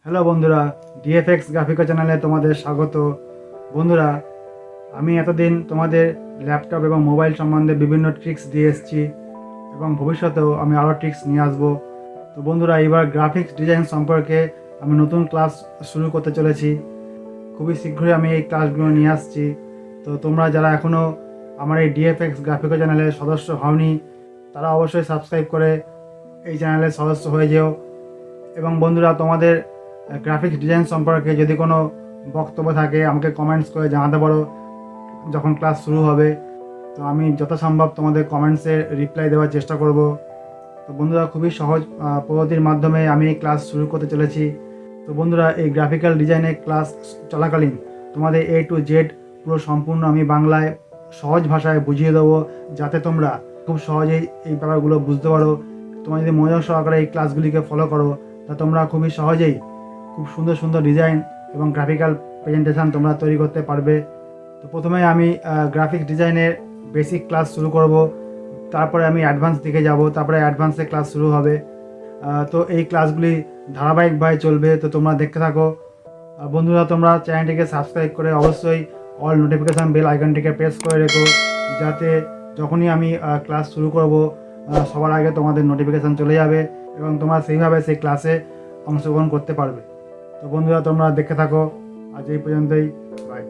Hello বন্ধুরা, ডিএফএক্স গ্রাফিকো চ্যানেলে তোমাদের স্বাগত। বন্ধুরা, আমি এতদিন তোমাদের ল্যাপটপ এবং মোবাইল সম্বন্ধে বিভিন্ন ট্রিক্স দিয়ে এসেছি এবং ভবিষ্যতেও আমি আরও ট্রিক্স নিয়ে আসবো। তো বন্ধুরা, এবার গ্রাফিক্স ডিজাইন সম্পর্কে আমি নতুন ক্লাস শুরু করতে চলেছি। খুবই শীঘ্রই আমি এই ক্লাসগুলো নিয়ে আসছি। তো তোমরা যারা এখনও আমার এই ডিএফএক্স গ্রাফিকো চ্যানেলের সদস্য হওনি, তারা অবশ্যই সাবস্ক্রাইব করে এই চ্যানেলের সদস্য হয়ে যেও। এবং বন্ধুরা, তোমাদের গ্রাফিক্স ডিজাইন সম্পর্কে যদি কোনো বক্তব্য থাকে আমাকে কমেন্টস করে জানাতে পারো যখন ক্লাস শুরু হবে। তো আমি যথাসম্ভব তোমাদের কমেন্টসে রিপ্লাই দেওয়ার চেষ্টা করব। তো বন্ধুরা, খুবই সহজ পদ্ধতির মাধ্যমে আমি এই ক্লাস শুরু করতে চলেছি। তো বন্ধুরা, এই গ্রাফিক্যাল ডিজাইনের ক্লাস চলাকালীন তোমাদের A to Z পুরো সম্পূর্ণ আমি বাংলায় সহজ ভাষায় বুঝিয়ে দেবো, যাতে তোমরা খুব সহজেই এই ব্যাপারগুলো বুঝতে পারো। তোমরা যদি মনোযোগ সহকারে এই ক্লাসগুলিকে ফলো করো, তা তোমরা খুবই সহজেই খুব সুন্দর সুন্দর ডিজাইন এবং গ্রাফিক্যাল প্রেজেন্টেশন তোমরা তৈরি করতে পারবে। তো প্রথমে আমি গ্রাফিক্স ডিজাইনের বেসিক ক্লাস শুরু করব, তারপরে আমি অ্যাডভান্স দিকে যাব, তারপরে অ্যাডভান্সে ক্লাস শুরু হবে। তো এই ক্লাসগুলি ধারাবাহিকভাবে চলবে, তো তোমরা দেখতে থাকো। বন্ধুরা, তোমরা চ্যানেলটিকে সাবস্ক্রাইব করে অবশ্যই অল নোটিফিকেশান বেল আইকনটিকে প্রেস করে রেখো, যাতে যখনই আমি ক্লাস শুরু করব সবার আগে তোমাদের নোটিফিকেশান চলে যাবে এবং তোমরা সেইভাবে সেই ক্লাসে অংশগ্রহণ করতে পারবে। তো বন্ধুরা, তোমরা দেখতে থাকো। আজ এই পর্যন্তই, বাই।